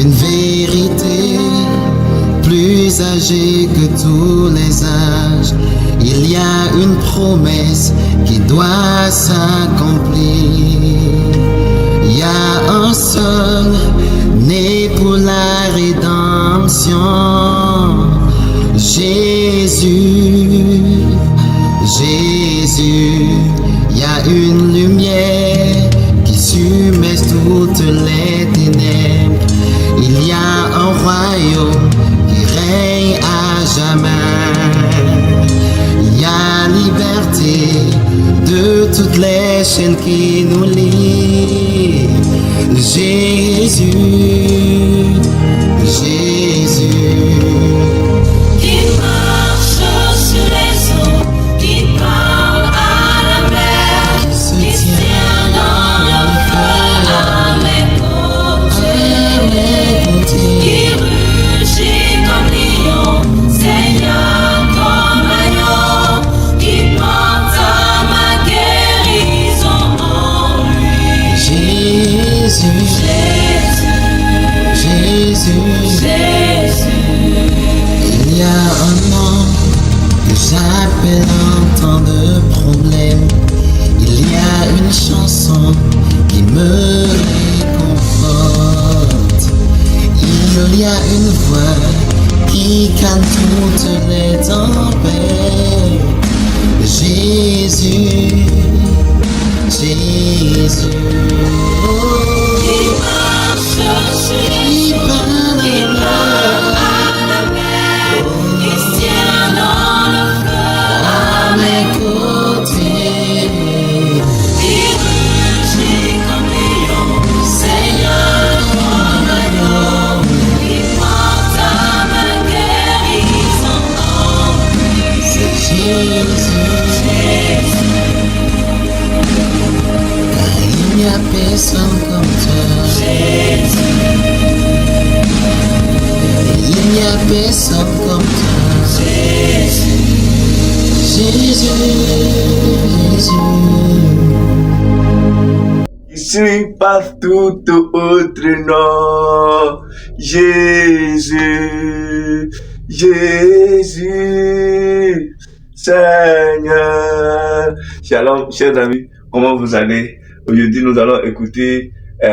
Une vérité plus âgée que tous les âges. Il y a une promesse qui doit s'accomplir. Il y a un seul né pour la rédemption. Jésus, Jésus. Il y a une lumière qui submerge toutes les ténèbres. Il y a un royaume qui règne à jamais. Il y a liberté de toutes les chaînes qui nous lient. Jésus, Jésus. Qui marche sur les eaux, qui parle à la mer, qui se tient dans le feu à mes côtés, qui rugit comme lion, Seigneur comme agneau, qui porte ma guérison en lui. Jésus, Jésus, Jésus. Jésus. Il y a un nom que j'appelle en temps de problème. Il y a une chanson qui me réconforte. Il y a une voix qui calme toutes les tempêtes. Jésus, Jésus. Qui marche sur les eaux, qui parle à la mer, qui se tient dans le feu à mes côtés, qui rugit comme lion, Seigneur comme agneau, qui porte ma guérison en lui. C'est Jésus, car il n'y a personne comme toi. Il n'y a personne comme toi. Jésus, Jésus. Je passe tout autre nom. Jésus, Jésus, Seigneur. Shalom, chers amis, comment vous allez? Aujourd'hui, nous allons écouter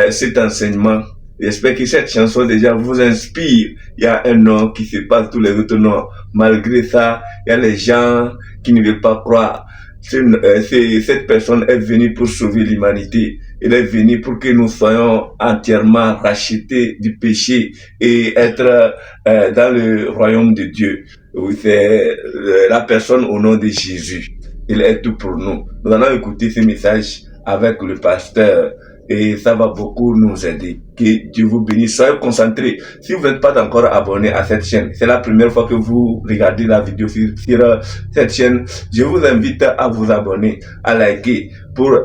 cet enseignement. J'espère que cette chanson déjà vous inspire. Il y a un nom qui se passe tous les autres noms. Malgré ça, il y a les gens qui ne veulent pas croire. Cette personne est venue pour sauver l'humanité. Elle est venue pour que nous soyons entièrement rachetés du péché et être dans le royaume de Dieu. Oui, c'est la personne au nom de Jésus. Il est tout pour nous. Nous allons écouter ce message avec le pasteur et ça va beaucoup nous aider. Que Dieu vous bénisse. Soyez concentrés. Si vous n'êtes pas encore abonné à cette chaîne, c'est la première fois que vous regardez la vidéo sur cette chaîne, je vous invite à vous abonner, à liker,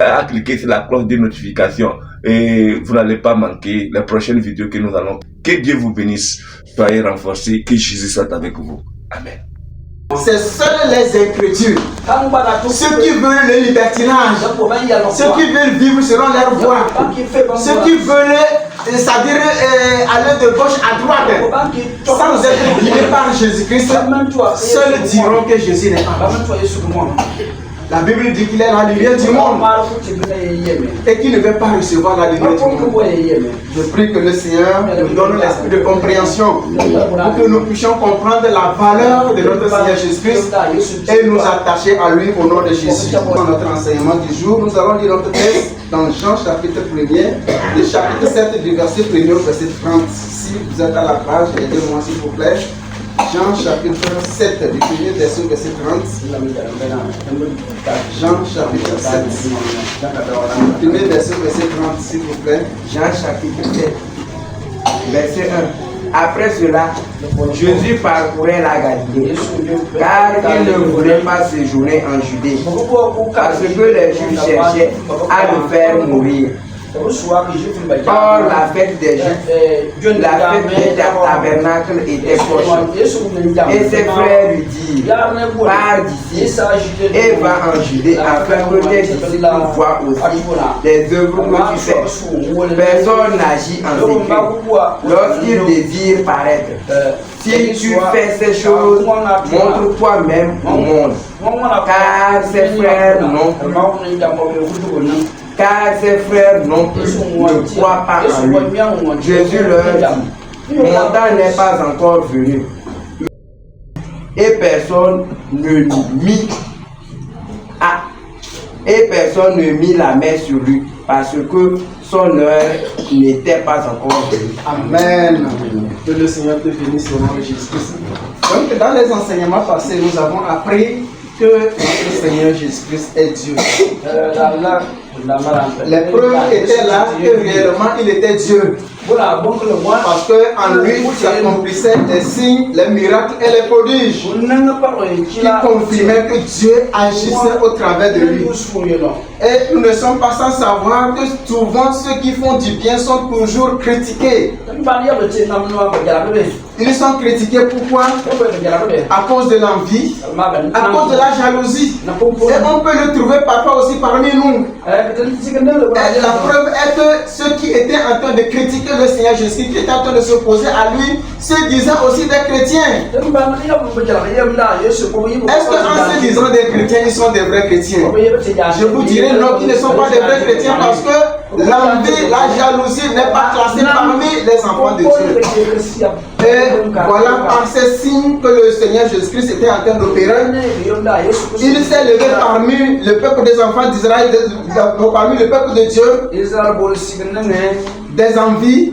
à cliquer sur la cloche de notification et vous n'allez pas manquer les prochaines vidéos que nous allons. Que Dieu vous bénisse. Soyez renforcés. Que Jésus soit avec vous. Amen. C'est seuls les incrédules, ceux qui veulent le libertinage, ceux qui veulent vivre selon leur voie, ceux qui veulent, c'est-à-dire aller de gauche à droite, sans être guidés par Jésus-Christ, seuls diront que Jésus n'est pas. La Bible dit qu'il est la lumière du monde et qu'il ne veut pas recevoir la lumière du monde. Je prie que le Seigneur nous donne l'esprit de compréhension pour que nous puissions comprendre la valeur de notre Seigneur Jésus-Christ et nous attacher à lui au nom de Jésus. Dans notre enseignement du jour, nous allons lire notre texte dans Jean chapitre 1er, le chapitre 7 du verset 1er au verset 30. Si vous êtes à la page, aidez-moi s'il vous plaît. Jean chapitre 7 du premier verset 30. Jean chapitre 7 premier verset 30 s'il vous plaît. Jean chapitre 7 verset 1. Après cela, Jésus parcourait la Galilée, car il ne voulait pas séjourner en Judée, parce que les Juifs cherchaient à le faire mourir. Or, la fête des Juifs, la fête des tabernacles était proche. Et ses frères lui dirent, pars d'ici et va en Judée afin que tes disciples voient aussi les œuvres que tu fais. Personne n'agit en secret lorsqu'il désire paraître. Si tu fais ces choses, montre toi-même au monde. Car ses frères non plus ne croient pas en lui. Jésus leur dit, mon temps n'est pas encore venu. Et personne ne mit la main sur lui parce que son heure n'était pas encore venue. Amen. Que le Seigneur te bénisse au nom de Jésus-Christ. Donc, dans les enseignements passés, nous avons appris que notre Seigneur Jésus-Christ est Dieu. Les preuves étaient là que réellement il était Dieu. Parce qu'en lui s'accomplissaient les signes, les miracles et les prodiges qui confirmaient que Dieu agissait au travers de lui. Et nous ne sommes pas sans savoir que souvent ceux qui font du bien sont toujours critiqués. Ils sont critiqués pourquoi? À cause de l'envie, à cause de la jalousie. Et on peut le trouver parfois aussi parmi nous. Et la preuve est que ceux qui étaient en train de critiquer le Seigneur Jésus, qui étaient en train de s'opposer à lui, se disaient aussi des chrétiens. Est-ce qu'en se disant des chrétiens, ils sont des vrais chrétiens? Je vous dirais non, qu'ils ne sont pas des vrais chrétiens parce que l'envie, la jalousie n'est pas classée parmi les enfants de Dieu. Et voilà par ces signes que le Seigneur Jésus-Christ était en train d'opérer. Il s'est levé parmi le peuple des enfants d'Israël, parmi le peuple de Dieu, des envies,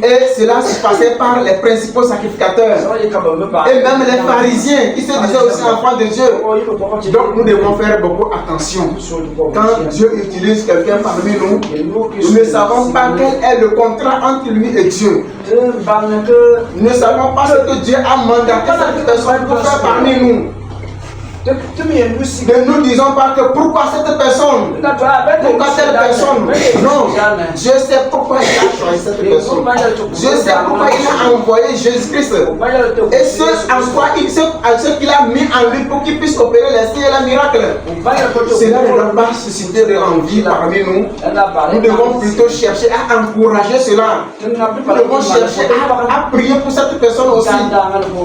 et cela se passait par les principaux sacrificateurs et même les pharisiens qui se disaient aussi enfants de Dieu. Donc nous devons faire beaucoup attention. Quand Dieu utilise quelqu'un parmi nous, nous ne savons pas quel est le contrat entre lui et Dieu. Nous ne savons pas ce que Dieu a mandaté cette personne pour faire parmi nous. Ne nous disons pas que pourquoi cette personne, pourquoi telle personne. Non, Dieu sait pourquoi il a choisi cette personne. Dieu sait pourquoi il a envoyé Jésus-Christ. Et ce qu'il a mis en lui pour qu'il puisse opérer les signes et les miracles. Cela ne doit pas susciter de l'envie parmi nous. Nous devons plutôt chercher à encourager cela. Nous devons chercher à prier pour cette personne aussi.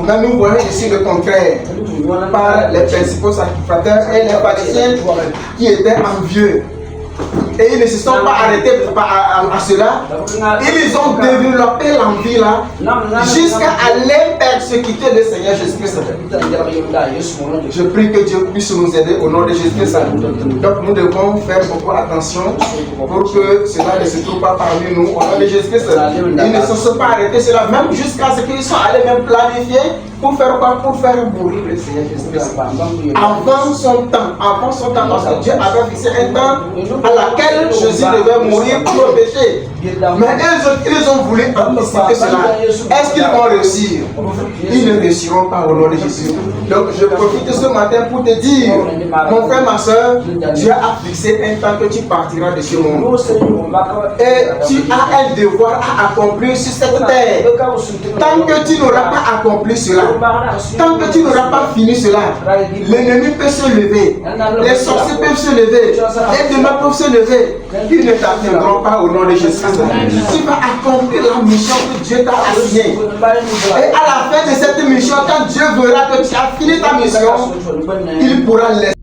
Mais nous voyons ici le contraire. Par les principaux sacrificateurs et les pharisiens qui étaient envieux. Et ils ne se sont pas arrêtés à cela. Ils ont développé l'envie là jusqu'à aller persécuter le Seigneur Jésus-Christ. Je prie que Dieu puisse nous aider au nom de Jésus-Christ. Donc nous devons faire beaucoup attention pour que cela ne se trouve pas parmi nous au nom de Jésus-Christ. Ils ne se sont pas arrêtés cela, même jusqu'à ce qu'ils soient allés même planifier pour faire quoi? Pour faire mourir le Seigneur Jésus-Christ. Avant son temps, parce que Dieu avait fixé un temps à laquelle Jésus devait mourir pour le péché. Mais ils ont voulu anticiper cela. Est-ce qu'ils vont réussir? Ils ne réussiront pas au nom de Jésus. Donc je profite ce matin pour te dire, mon frère, ma soeur, Dieu a fixé un temps que tu partiras de ce monde. Et tu as un devoir à accomplir sur cette terre. Tant que tu n'auras pas accompli cela, tant que tu n'auras pas fini cela, l'ennemi peut se lever, les sorciers peuvent se lever, les démons peuvent se lever. Ils ne t'atteindront pas au nom de Jésus. Tu vas accomplir la mission que Dieu t'a assignée. Et à la fin de cette mission, quand Dieu verra que tu as fini ta mission, il pourra laisser.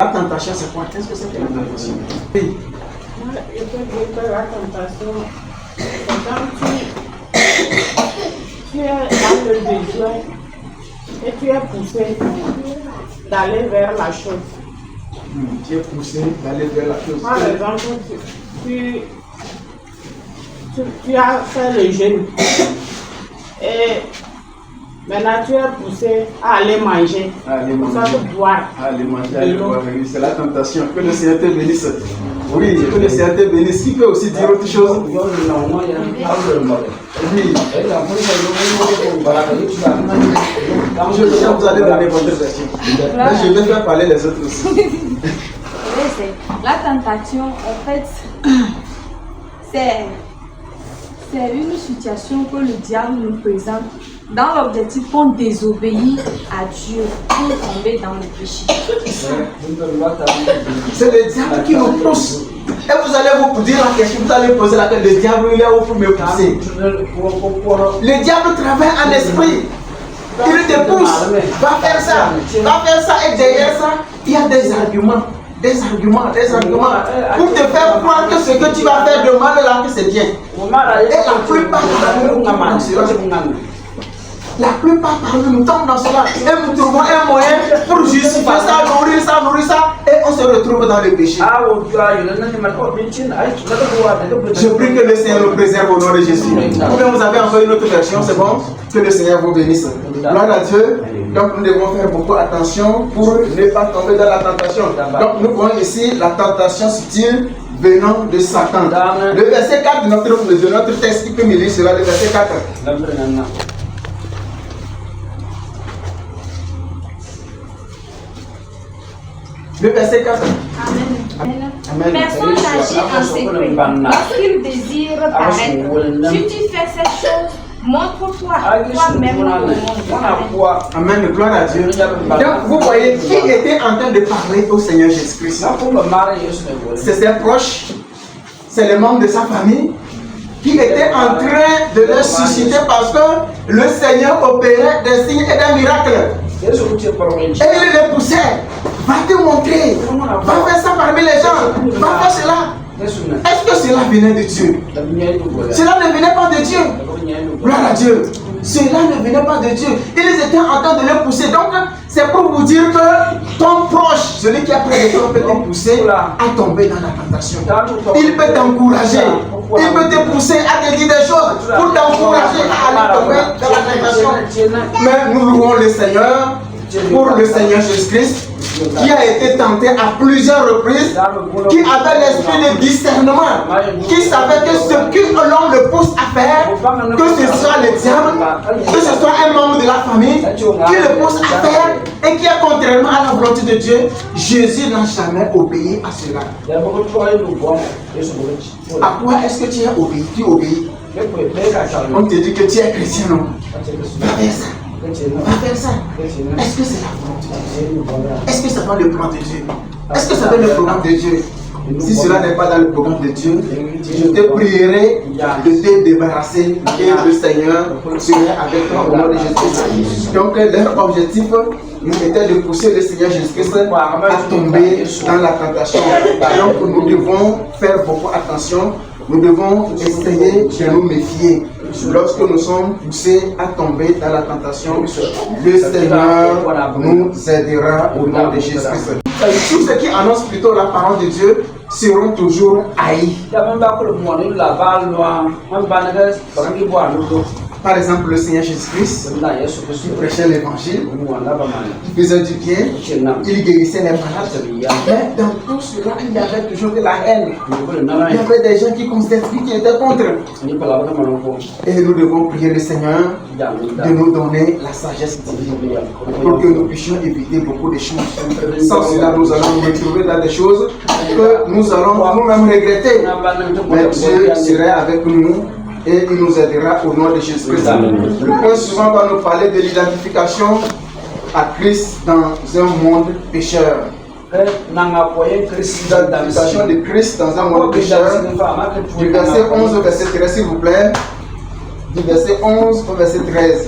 La tentation, c'est quoi? Qu'est-ce que c'est que la tentation? Oui. Moi, je peux dire que la tentation, c'est quand tu es dans le besoin et tu es poussé d'aller vers la chose. Tu es poussé d'aller vers la chose. Par exemple, tu as fait le jeûne et maintenant tu es poussé à aller manger, boire. Aller manger, aller boire, oui, c'est la tentation. Que le Seigneur te bénisse. Oui, que le Seigneur te bénisse. Qui peut aussi dire autre chose? Oui. Je vais vous aller donner votre version. Mais je vais faire parler les autres aussi. La tentation, en fait, c'est une situation que le diable nous présente dans l'objectif qu'on désobéit à Dieu pour tomber dans le péché. C'est le diable qui nous pousse. Et vous allez vous dire la question, vous allez poser la question, le diable il est où pour me pousser? Le diable travaille en esprit. Il te pousse, va faire ça, et derrière ça, il y a des arguments. Des arguments pour te faire croire que ce que tu vas faire de mal là, que c'est bien. Et la plupart parmi nous tombent dans cela. Et nous trouvons un moyen pour justifier ça, nourrir ça, et on se retrouve dans le péché. Je prie que le Seigneur nous préserve au nom de Jésus. Ou bien vous avez encore une autre version, c'est bon? Que le Seigneur vous bénisse. Gloire à Dieu. Donc nous devons faire beaucoup attention pour ne pas tomber dans la tentation. Donc nous voyons ici la tentation subtile venant de Satan. Le verset 4 de notre texte, qui peut me lire cela, le verset 4. Le verset 4. Amen. Personne n'agit en secret lorsqu'il désire paraître. Si tu fais cette chose, montre-toi toi-même au monde. Amen. Gloire à Dieu. Donc vous voyez qui était en train de parler au Seigneur Jésus-Christ. C'est ses proches, c'est les membres de sa famille qui étaient en train de le susciter parce que le Seigneur opérait des signes et des miracles. Et il les poussait. Va te montrer. Va faire ça parmi les gens. Va faire cela. Est-ce que cela venait de Dieu? Cela ne venait pas de Dieu. Gloire à Dieu. Cela ne venait pas de Dieu. Ils étaient en train de le pousser. Donc, c'est pour vous dire que ton proche, celui qui a près de toi, peut te pousser à tomber dans la tentation. Il peut t'encourager. Il peut te pousser à te dire des choses pour t'encourager à aller tomber dans la tentation. Mais nous louons le Seigneur pour le Seigneur Jésus-Christ, qui a été tenté à plusieurs reprises, qui avait l'esprit de discernement, qui savait que ce que l'on le pousse à faire, que ce soit le diable, que ce soit un membre de la famille, qui le pousse à faire, et qui est contrairement à la volonté de Dieu, Jésus n'a jamais obéi à cela. À quoi est-ce que tu as obéi? Tu obéis. On te dit que tu es chrétien, non? Va faire ça. Va faire ça. Est-ce que c'est la volonté de Dieu? Est-ce que ça va le plan de Dieu? Est-ce que ça va le programme de Dieu? Si cela n'est pas dans le programme de Dieu, je te prierai de te débarrasser et le Seigneur serait avec toi au nom de Jésus-Christ. Donc leur objectif était de pousser le Seigneur Jésus-Christ à tomber dans la tentation. Donc nous devons faire beaucoup attention. Nous devons essayer de nous méfier. Lorsque nous sommes poussés à tomber dans la tentation, le Seigneur nous aidera au nom de Jésus-Christ. Tous ceux qui annoncent plutôt la parole de Dieu seront toujours haïs. Par exemple, le Seigneur Jésus-Christ, qui prêchait l'évangile, il faisait du bien, il guérissait les malades. Mais dans tout cela, il y avait toujours de la haine. Il y avait des gens qui étaient contre. Et nous devons prier le Seigneur de nous donner la sagesse divine pour que nous puissions éviter beaucoup de choses. Sans cela, nous allons nous retrouver dans des choses que nous allons nous-mêmes regretter. Mais Dieu serait avec nous et il nous aidera au nom de Jésus-Christ. Le point suivant va nous parler de l'identification à Christ dans un monde pécheur. L'identification de Christ dans un monde pécheur. Du verset 11 au verset 13, s'il vous plaît. Du verset 11 au verset 13.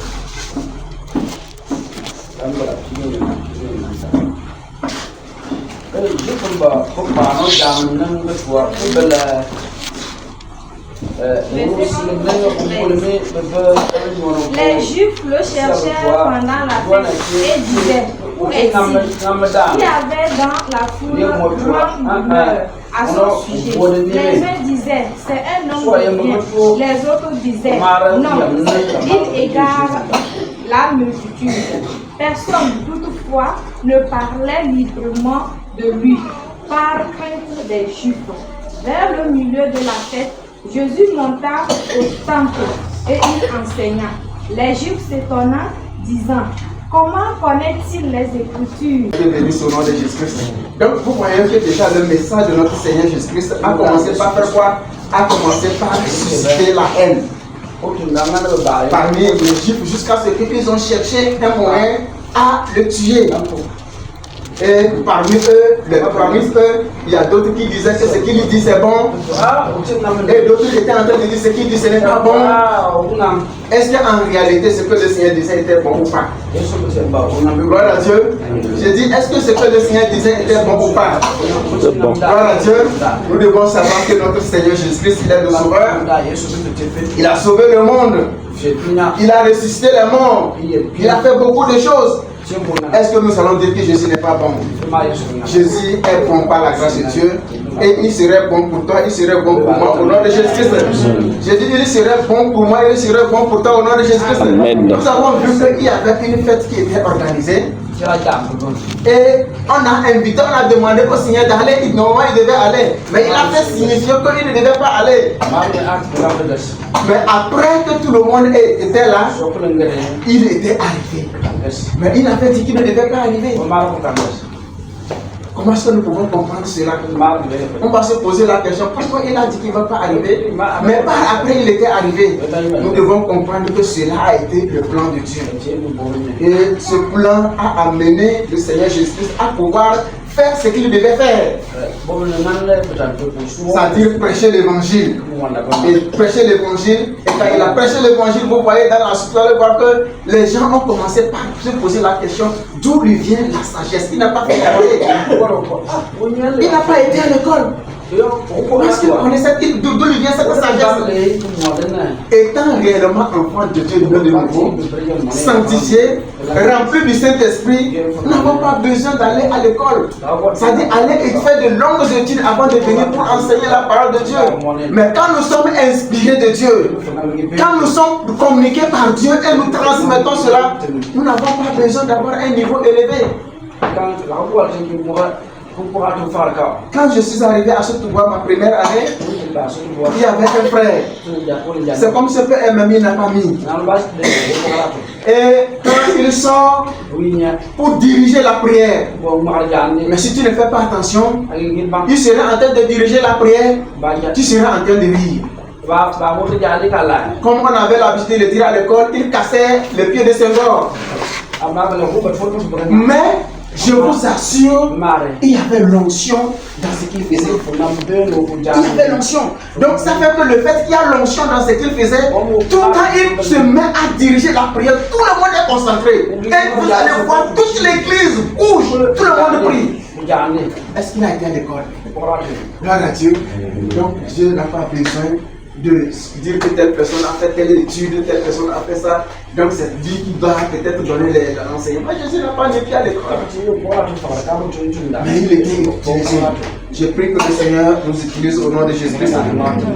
Les Juifs le cherchèrent pendant la fête et disaient: où est-il? Il y avait dans la foule grande rumeur à son sujet. Les uns disaient: c'est un homme de bien. Les autres disaient: non, il égare la multitude. Personne toutefois ne parlait librement de lui par crainte des Juifs. Vers le milieu de la fête, Jésus monta au temple et il enseigna. Les Juifs s'étonnant, disant: Comment connaît-il les Écritures? Béni au nom de Jésus-Christ. Donc vous voyez que déjà le message de notre Seigneur Jésus-Christ a commencé par faire quoi? A commencé par susciter la haine parmi les Juifs jusqu'à ce qu'ils ont cherché un moyen à le tuer. Et parmi eux, il y a d'autres qui disaient que ce qu'il dit c'est bon. Et d'autres étaient en train de dire ce qu'il dit ce n'est pas bon. Est-ce qu'en réalité ce que le Seigneur disait était bon ou pas? Gloire à Dieu. J'ai dit, est-ce que ce que le Seigneur disait était bon ou pas? Gloire à Dieu. Nous devons savoir que notre Seigneur Jésus-Christ, il est le sauveur. Il a sauvé le monde. Il a ressuscité les morts. Il a fait beaucoup de choses. Est-ce que nous allons dire que Jésus n'est pas bon? Jésus est bon par la grâce de Dieu. Et il serait bon pour toi, il serait bon pour moi au nom de Jésus-Christ. J'ai dit, il serait bon pour moi, il serait bon pour toi au nom de Jésus-Christ. Nous avons vu qu'il y avait une fête qui était organisée. Et on a invité, on a demandé au Seigneur d'aller. Normalement il devait aller, mais il a fait signifier qu'il ne devait pas aller. Mais après que tout le monde était là, il était arrivé. Mais il avait dit qu'il ne devait pas arriver. Comment est-ce que nous pouvons comprendre cela? On va se poser la question, pourquoi il a dit qu'il ne va pas arriver? Mais après il était arrivé. Nous devons comprendre que cela a été le plan de Dieu. Et ce plan a amené le Seigneur Jésus-Christ à pouvoir faire ce qu'il devait faire. C'est-à-dire prêcher l'évangile. Et prêcher l'évangile. Et quand il a prêché l'évangile, vous voyez dans la suite, vous allez voir que les gens ont commencé par se poser la question d'où lui vient la sagesse. Il n'a pas fait il n'a pas été à l'école. Est-ce qu'il connaissait d'où lui vient cette sagesse? Étant réellement enfant de Dieu de nouveau, sanctifié, rempli du Saint-Esprit, nous n'avons pas besoin d'aller à l'école. C'est-à-dire aller et faire de longues études avant de venir pour enseigner la parole de Dieu. Mais quand nous sommes inspirés de Dieu, quand nous sommes communiqués par Dieu et nous transmettons cela, nous n'avons pas besoin d'avoir un niveau élevé. Quand je suis arrivé à Sotoua, ma première année, il y avait un frère. C'est comme ce que MMI n'a pas mis. Et quand il sort pour diriger la prière, mais si tu ne fais pas attention, il sera en train de diriger la prière, tu seras en train de rire. Comme on avait l'habitude de dire à l'école, il cassait les pieds de Senghor. Mais je vous assure, il y avait l'onction dans ce qu'il faisait. Il y avait l'onction. Donc ça fait que le fait qu'il y a l'onction dans ce qu'il faisait, tout quand il se met à diriger la prière, tout le monde est concentré. Et vous allez voir toute l'église bouge, tout le monde prie. Est-ce qu'il a été à l'école? Gloire à Dieu. Donc Dieu n'a pas besoin de dire que telle personne a fait telle étude, telle personne a fait ça. Donc c'est lui qui doit peut-être donner l'enseignement. Jésus n'a pas été à l'école. Mais il était utilisé. Je prie que le Seigneur nous utilise au nom de Jésus-Christ.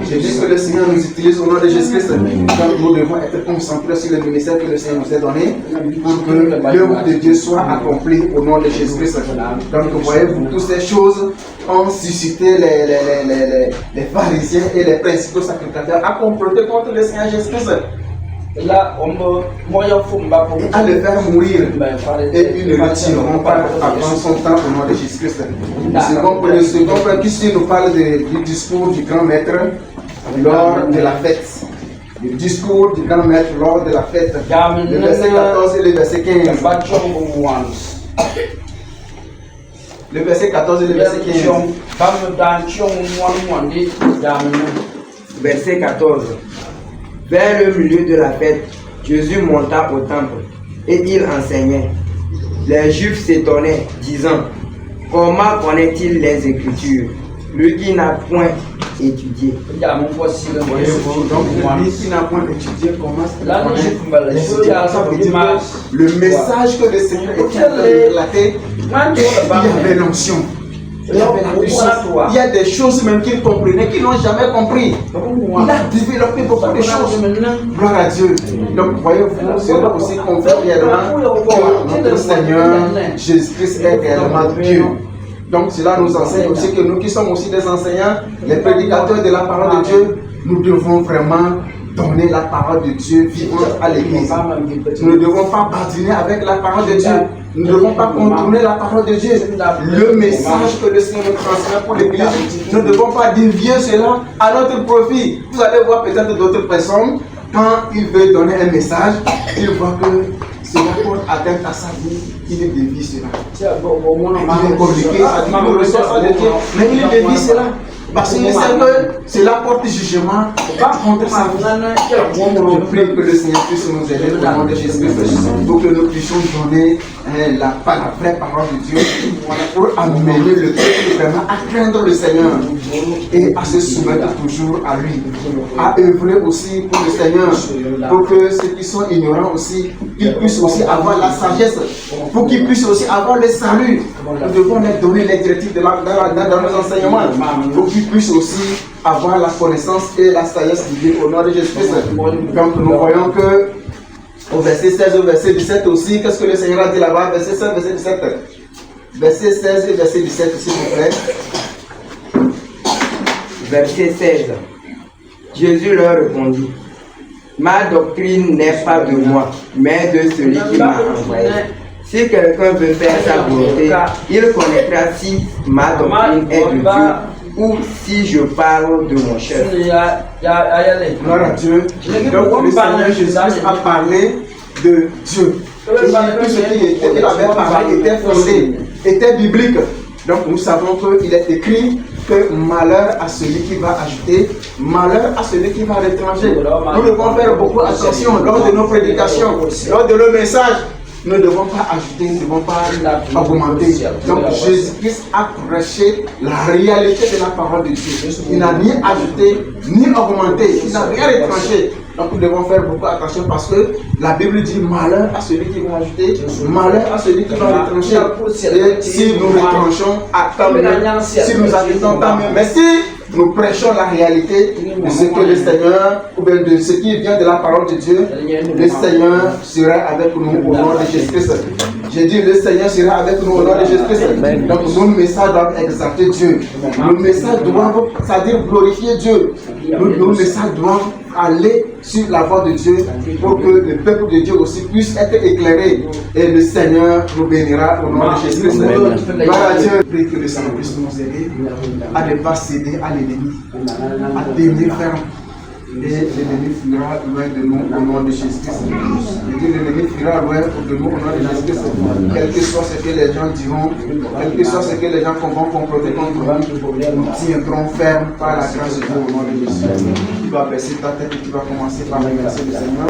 Je prie que le Seigneur nous utilise au nom de Jésus-Christ. Donc nous devons être concentrés sur le ministère que le Seigneur nous a donné pour que l'œuvre de Dieu soit accomplie au nom de Jésus-Christ. Donc vous voyez, toutes ces choses ont suscité les pharisiens et les principaux sacrificateurs à comploter contre le Seigneur Jésus-Christ. À le faire mourir et ils ne retireront pas avant son temps au nom de Jésus-Christ. Le second point qui nous parle du discours du grand maître lors de la fête. Le discours du grand maître lors de la fête. Le verset 14 et le verset 15. Le verset 14 et le verset 15. Verset 14. Vers le milieu de la fête, Jésus monta au temple et il enseignait. Les Juifs s'étonnaient, disant: comment connaît-il les Écritures, lui qui n'a point étudié? Donc, lui qui n'a point étudié, comment le message que le Seigneur était en train de relater, il y avait l'onction. Il y a des choses même qu'il comprenait, qu'ils n'ont jamais compris. Il a développé beaucoup de choses. Gloire à Dieu. Donc, voyez-vous, c'est aussi qu'on fait réellement que notre Seigneur Jésus-Christ est réellement Dieu. Donc, cela nous enseigne aussi que nous qui sommes aussi des enseignants, les prédicateurs de la parole de Dieu, nous devons vraiment donner la parole de Dieu vivante à l'église. Nous ne devons pas badiner avec la parole de Dieu. Nous ne devons pas contourner la parole de Dieu. Le message que le Seigneur nous transmet pour l'église, nous ne devons pas dévier cela à notre profit. Vous allez voir peut-être d'autres personnes, quand ils veulent donner un message, ils voient que cela porte atteinte à sa vie, il dévie cela. Il est compliqué, ça dit le ressort de Dieu, mais il dévie cela. Parce qu'il sait que cela porte jugement, pas contre sa vie. Je prie que le Seigneur puisse nous aider au nom de Jésus-Christ pour que nous puissions donner la vraie parole de Dieu pour amener le peuple vraiment à craindre le Seigneur et à se soumettre toujours à lui. À œuvrer aussi pour le Seigneur, pour que ceux qui sont ignorants aussi, qu'ils puissent aussi avoir la sagesse, pour qu'ils puissent aussi avoir le salut. Nous devons leur donner les directives dans nos enseignements, pour qu'ils puissent aussi avoir la connaissance et la sagesse divine au nom de Jésus-Christ. Donc nous voyons que au verset 16 au verset 17 aussi, qu'est-ce que le Seigneur a dit là-bas? Verset 16, verset 17. Verset 16 et verset 17, s'il vous plaît. Verset 16. Jésus leur répondit: ma doctrine n'est pas de moi, mais de celui qui m'a envoyé. Si quelqu'un veut faire sa volonté, il connaîtra si ma doctrine est de Dieu ou si je parle de mon chef. Gloire à Dieu. Donc le Seigneur Jésus a parlé de Dieu. Et tout ce qu'il avait parlé était fondé, était biblique. Donc nous savons qu'il est écrit que malheur à celui qui va ajouter, malheur à celui qui va à l'étranger. Nous devons faire beaucoup attention lors de nos prédications, lors de nos messages. Nous ne devons pas ajouter, nous ne devons pas augmenter. Donc Jésus-Christ a prêché la réalité de la parole de Dieu. Il n'a ni ajouté, ni augmenté. Il n'a rien retranché. Donc nous devons faire beaucoup attention parce que la Bible dit malheur à celui qui va ajouter, malheur à celui qui va retrancher. Et si nous retranchons, tant mieux. Si nous ajoutons, tant mieux. Mais si nous prêchons la réalité de ce que le Seigneur, ou bien de ce qui vient de la parole de Dieu, le Seigneur sera avec nous au nom de Jésus-Christ. J'ai dit le Seigneur sera avec nous au nom de Jésus-Christ. Donc nos messages doivent exalter Dieu. Nos messages doivent, c'est-à-dire glorifier Dieu. Nos messages doivent aller sur la voie de Dieu pour que le peuple de Dieu aussi puisse être éclairé. Et le Seigneur nous bénira au nom de Jésus-Christ. Gloire à Dieu. Prie que le Seigneur puisse nous aider à ne pas céder à l'ennemi, à tenir ferme. Et l'ennemi fuira loin de nous au nom de Jésus-Christ. Et l'ennemi fuira loin de nous au nom de Jésus-Christ. Quel que soit ce que les gens diront, quel que soit ce que les gens vont comploter contre nous, nous tiendrons ferme par la grâce de Dieu au nom de Jésus. Tu vas baisser ta tête et tu vas commencer par remercier le Seigneur.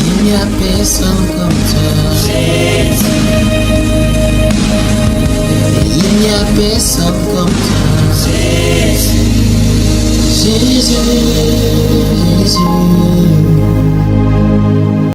Il n'y a personne comme toi. Il n'y a personne comme toi. Jésus, Jésus.